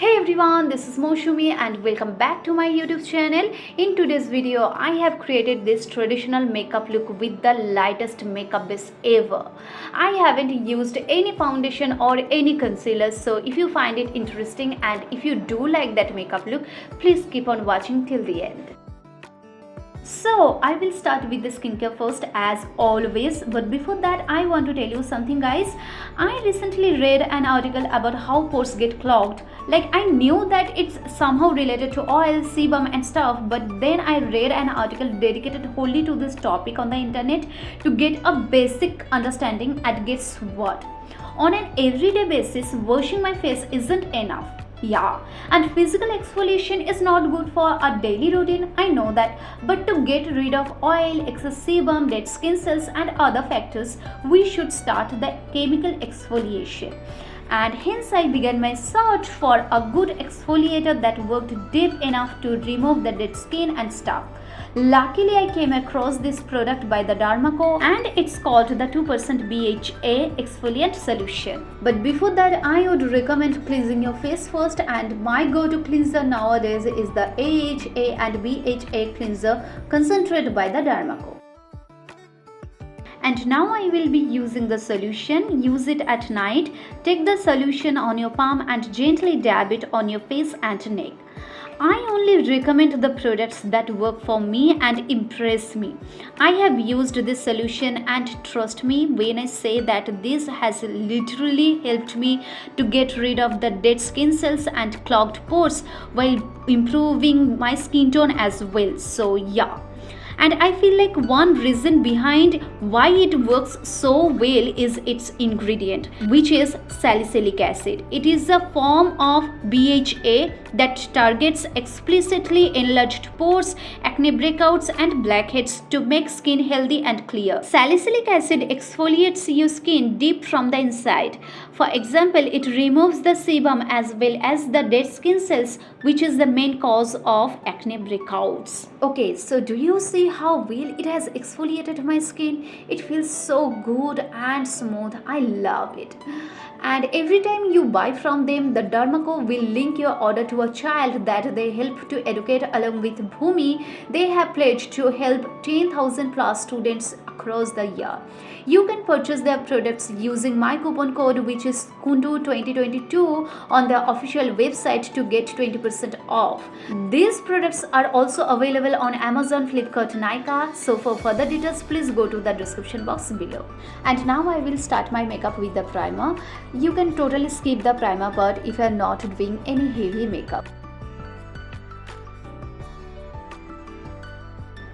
Hey everyone, this is Mousumi and welcome back to my YouTube channel. In today's video, I have created this traditional makeup look with the lightest makeup base ever. I haven't used any foundation or any concealer, so if you find it interesting and if you do like that makeup look, please keep on watching till the end. So I will start with the skincare first as always, but before that I want to tell you something guys. I recently read an article about how pores get clogged. Like I knew that it's somehow related to oil, sebum and stuff, but then I read an article dedicated wholly to this topic on the internet to get a basic understanding. And guess what? On an everyday basis, washing my face isn't enough. Yeah, and physical exfoliation is not good for a daily routine, I know that, but to get rid of oil, excess sebum, dead skin cells and other factors, we should start the chemical exfoliation. And hence I began my search for a good exfoliator that worked deep enough to remove the dead skin and stuff. Luckily, I came across this product by the Botanico and it's called the 2% BHA exfoliant solution. But before that, I would recommend cleansing your face first, and my go-to cleanser nowadays is the AHA and BHA cleanser concentrate by the Botanico. And now I will be using the solution. Use it at night. Take the solution on your palm and gently dab it on your face and neck. I only recommend the products that work for me and impress me. I have used this solution and trust me when I say that this has literally helped me to get rid of the dead skin cells and clogged pores while improving my skin tone as well. So yeah. And I feel like one reason behind why it works so well is its ingredient, which is salicylic acid. It is a form of BHA that targets explicitly enlarged pores, acne breakouts and blackheads to make skin healthy and clear. Salicylic acid exfoliates your skin deep from the inside. For example, it removes the sebum as well as the dead skin cells, which is the main cause of acne breakouts. Okay, so do you see how well it has exfoliated my skin? It feels so good and smooth. I love it. And every time you buy from them, the Botanico will link your order to a child that they help to educate. Along with Bhumi, they have pledged to help 10,000 plus students across the year. You can purchase their products using my coupon code, which is Kundu 2022 on the official website to get 20% off. These products are also available on Amazon, Flipkart, Nykaa. So for further details, please go to the description box below. And now I will start my makeup with the primer. You can totally skip the primer part if you are not doing any heavy makeup.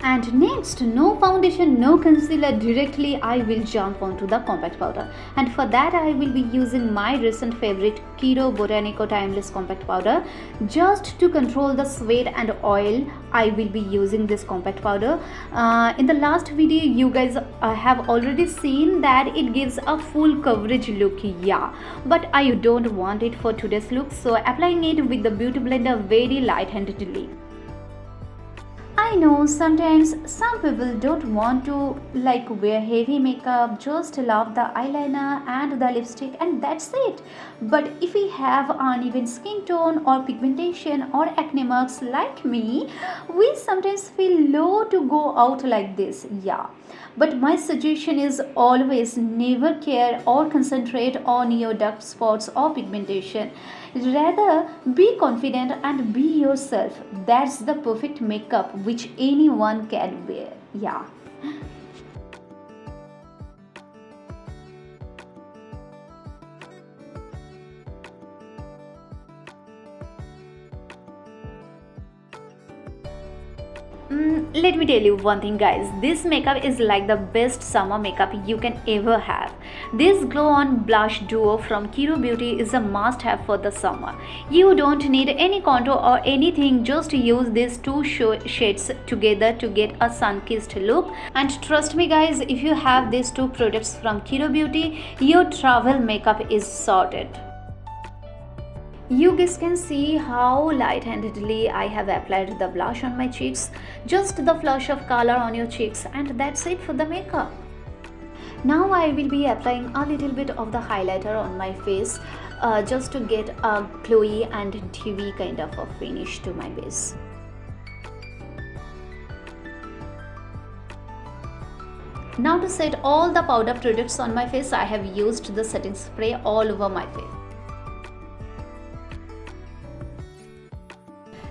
And next, no foundation, no concealer, directly I will jump onto the compact powder. And for that I will be using my recent favorite Kiro Botanico Timeless Compact Powder. Just to control the sweat and oil, I will be using this compact powder. In the last video, you guys have already seen that it gives a full coverage look, yeah. But I don't want it for today's look, so applying it with the beauty blender very light-handedly. I know sometimes some people don't want to wear heavy makeup, just love the eyeliner and the lipstick and that's it. But if we have uneven skin tone or pigmentation or acne marks like me, we sometimes feel low to go out like this, yeah. But my suggestion is always never care or concentrate on your dark spots or pigmentation. Rather, be confident and be yourself. That's the perfect makeup which anyone can wear. Yeah. Let me tell you one thing guys, this makeup is like the best summer makeup you can ever have. This glow on blush duo from Kiro Beauty is a must have for the summer. You don't need any contour or anything, just use these two shades together to get a sun-kissed look. And trust me guys, if you have these two products from Kiro Beauty, your travel makeup is sorted. You guys can see how light-handedly I have applied the blush on my cheeks. Just the flush of color on your cheeks and that's it for the makeup. Now I will be applying a little bit of the highlighter on my face. just to get a glowy and dewy kind of a finish to my base. Now to set all the powder products on my face, I have used the setting spray all over my face.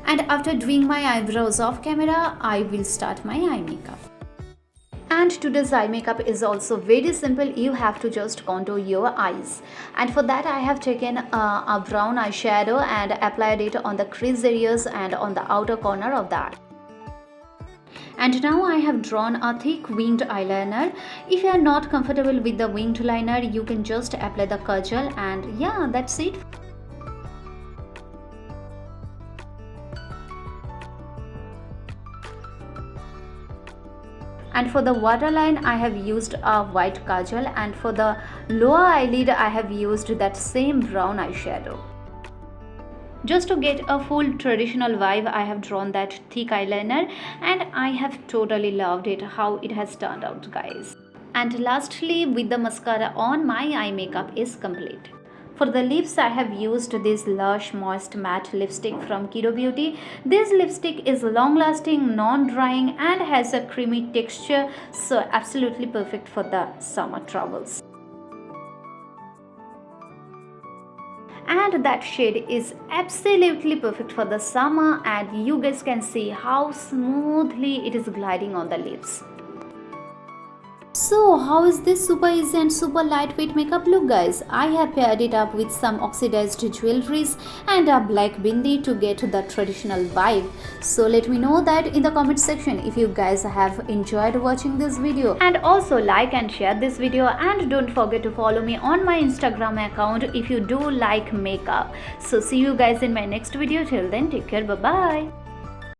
And after doing my eyebrows off camera, I will start my eye makeup. And today's eye makeup is also very simple. You have to just contour your eyes, and for that I have taken a brown eyeshadow and applied it on the crease areas and on the outer corner of that. And now I have drawn a thick winged eyeliner. If you are not comfortable with the winged liner, you can just apply the kajal, and yeah, that's it. And for the waterline, I have used a white kajal, and for the lower eyelid, I have used that same brown eyeshadow. Just to get a full traditional vibe, I have drawn that thick eyeliner, and I have totally loved it how it has turned out, guys. And lastly, with the mascara on, my eye makeup is complete. For the lips, I have used this Lush Moist Matte Lipstick from Kiro Beauty. This lipstick is long-lasting, non-drying, and has a creamy texture, so absolutely perfect for the summer travels. And that shade is absolutely perfect for the summer, and you guys can see how smoothly it is gliding on the lips. So how is this super easy and super lightweight makeup look, guys? I have paired it up with some oxidized jewelries and a black bindi to get the traditional vibe. So let me know that in the comment section if you guys have enjoyed watching this video, and also like and share this video, and don't forget to follow me on my Instagram account if you do like makeup. So see you guys in my next video. Till then, take care. Bye bye.